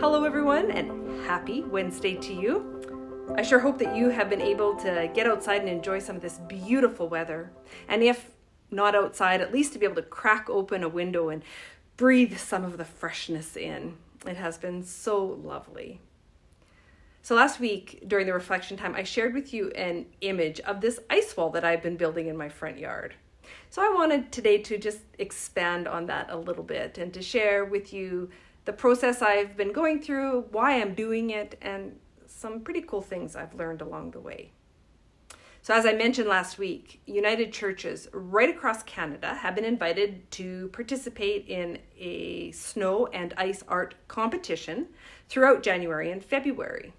Hello everyone, and happy Wednesday to you. I sure hope that you have been able to get outside and enjoy some of this beautiful weather. And if not outside, at least to be able to crack open a window and breathe some of the freshness in. It has been so lovely. So last week during the reflection time, I shared with you an image of this ice wall that I've been building in my front yard. So I wanted today to just expand on that a little bit and to share with you the process I've been going through, why I'm doing it, and some pretty cool things I've learned along the way. So as I mentioned last week, United Churches right across Canada have been invited to participate in a snow and ice art competition throughout January and February.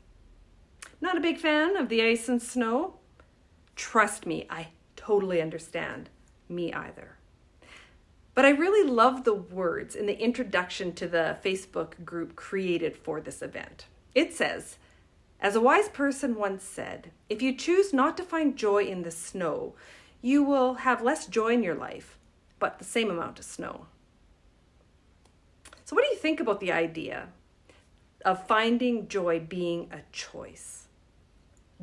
Not a big fan of the ice and snow. Trust me, I totally understand. Me either. But I really love the words in the introduction to the Facebook group created for this event. It says, as a wise person once said, if you choose not to find joy in the snow, you will have less joy in your life, but the same amount of snow. So what do you think about the idea of finding joy being a choice?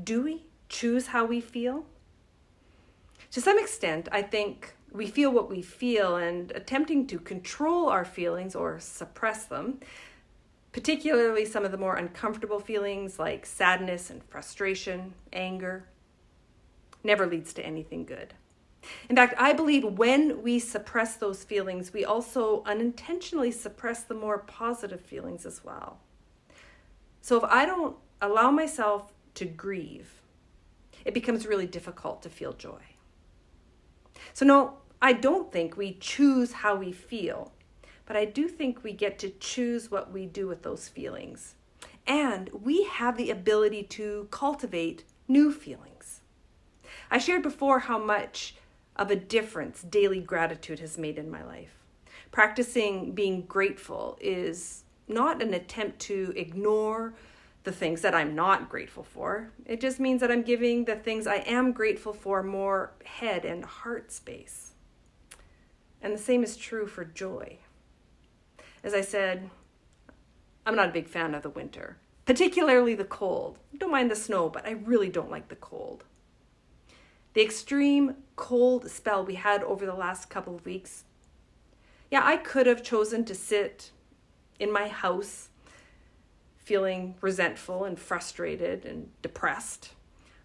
Do we choose how we feel? To some extent, I think we feel what we feel, and attempting to control our feelings or suppress them, particularly some of the more uncomfortable feelings like sadness and frustration, anger, never leads to anything good. In fact, I believe when we suppress those feelings, we also unintentionally suppress the more positive feelings as well. So if I don't allow myself to grieve, it becomes really difficult to feel joy. So no, I don't think we choose how we feel, but I do think we get to choose what we do with those feelings. And we have the ability to cultivate new feelings. I shared before how much of a difference daily gratitude has made in my life. Practicing being grateful is not an attempt to ignore the things that I'm not grateful for. It just means that I'm giving the things I am grateful for more head and heart space. And the same is true for joy. As I said, I'm not a big fan of the winter, particularly the cold. I don't mind the snow, but I really don't like the cold. The extreme cold spell we had over the last couple of weeks, I could have chosen to sit in my house feeling resentful and frustrated and depressed.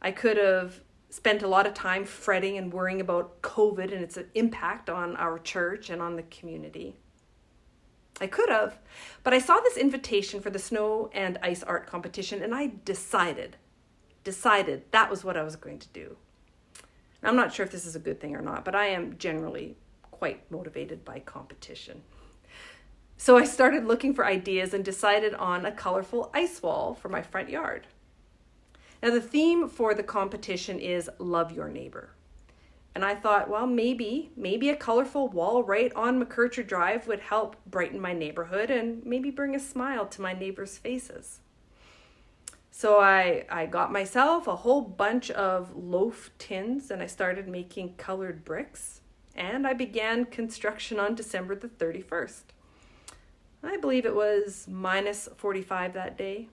I could have spent a lot of time fretting and worrying about COVID and its impact on our church and on the community. I could have, but I saw this invitation for the snow and ice art competition, and I decided that was what I was going to do. Now, I'm not sure if this is a good thing or not, but I am generally quite motivated by competition. So I started looking for ideas and decided on a colorful ice wall for my front yard. Now the theme for the competition is love your neighbor. And I thought, well, maybe a colorful wall right on McKercher Drive would help brighten my neighborhood and maybe bring a smile to my neighbors' faces. So I got myself a whole bunch of loaf tins and I started making colored bricks, and I began construction on December the 31st. I believe it was minus 45 that day.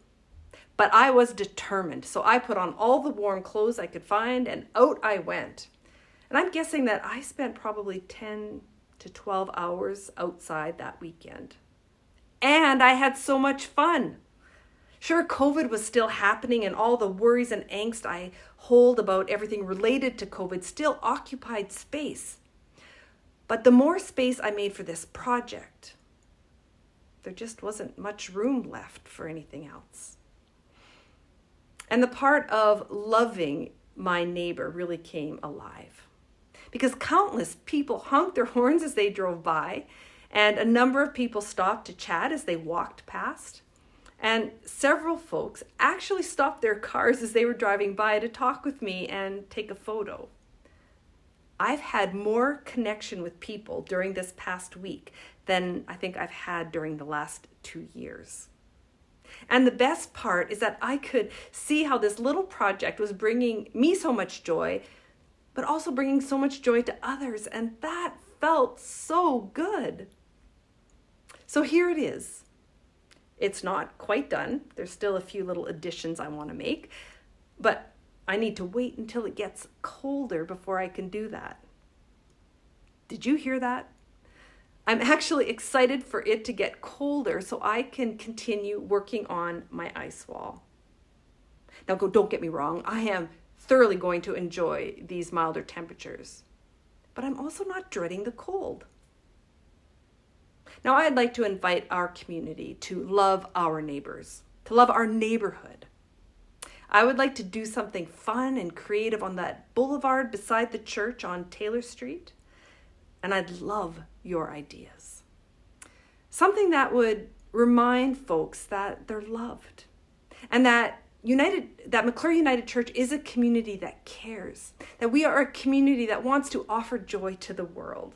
But I was determined, so I put on all the warm clothes I could find and out I went. And I'm guessing that I spent probably 10 to 12 hours outside that weekend. And I had so much fun. Sure, COVID was still happening and all the worries and angst I hold about everything related to COVID still occupied space. But the more space I made for this project, there just wasn't much room left for anything else. And the part of loving my neighbor really came alive because countless people honked their horns as they drove by, and a number of people stopped to chat as they walked past. And several folks actually stopped their cars as they were driving by to talk with me and take a photo. I've had more connection with people during this past week than I think I've had during the last 2 years. And the best part is that I could see how this little project was bringing me so much joy, but also bringing so much joy to others. And that felt so good. So here it is. It's not quite done. There's still a few little additions I want to make, but I need to wait until it gets colder before I can do that. Did you hear that? I'm actually excited for it to get colder so I can continue working on my ice wall. Now, don't get me wrong. I am thoroughly going to enjoy these milder temperatures, but I'm also not dreading the cold. Now, I'd like to invite our community to love our neighbors, to love our neighborhood. I would like to do something fun and creative on that boulevard beside the church on Taylor Street, and I'd love your ideas. Something that would remind folks that they're loved and that McClure United Church is a community that cares, that we are a community that wants to offer joy to the world.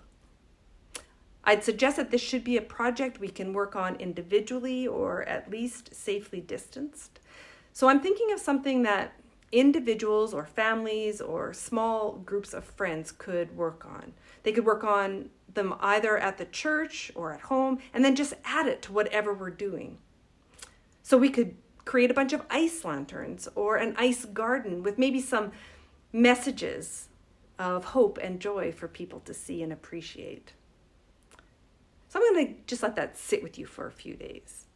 I'd suggest that this should be a project we can work on individually or at least safely distanced. So I'm thinking of something that individuals or families or small groups of friends could work on. They could work on them either at the church or at home and then just add it to whatever we're doing. So we could create a bunch of ice lanterns or an ice garden with maybe some messages of hope and joy for people to see and appreciate. So I'm going to just let that sit with you for a few days.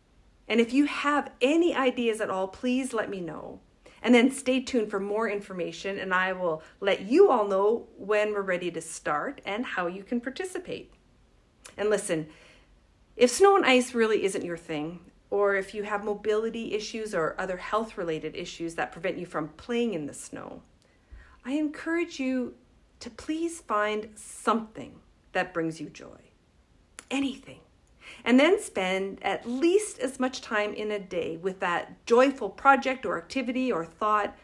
And if you have any ideas at all, please let me know. And then stay tuned for more information, and I will let you all know when we're ready to start and how you can participate. And listen, if snow and ice really isn't your thing, or if you have mobility issues or other health-related issues that prevent you from playing in the snow, I encourage you to please find something that brings you joy. Anything. And then spend at least as much time in a day with that joyful project or activity or thought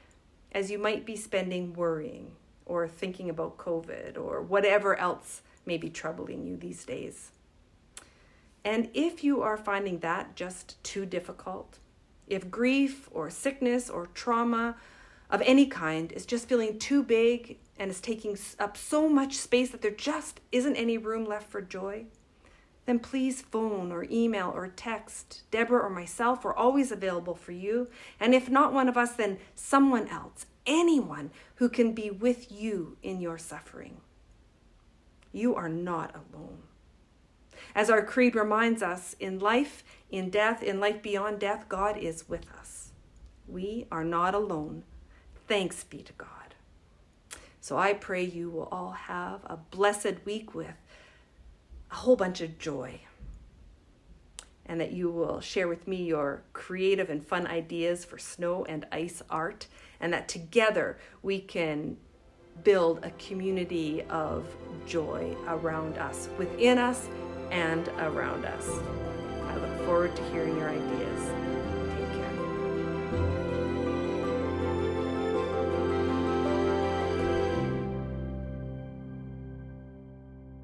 as you might be spending worrying or thinking about COVID or whatever else may be troubling you these days. And if you are finding that just too difficult, if grief or sickness or trauma of any kind is just feeling too big and is taking up so much space that there just isn't any room left for joy, then please phone or email or text. Deborah or myself are always available for you. And if not one of us, then someone else, anyone who can be with you in your suffering. You are not alone. As our creed reminds us, in life, in death, in life beyond death, God is with us. We are not alone. Thanks be to God. So I pray you will all have a blessed week with a whole bunch of joy, and that you will share with me your creative and fun ideas for snow and ice art, and that together we can build a community of joy around us, within us and around us. I look forward to hearing your ideas.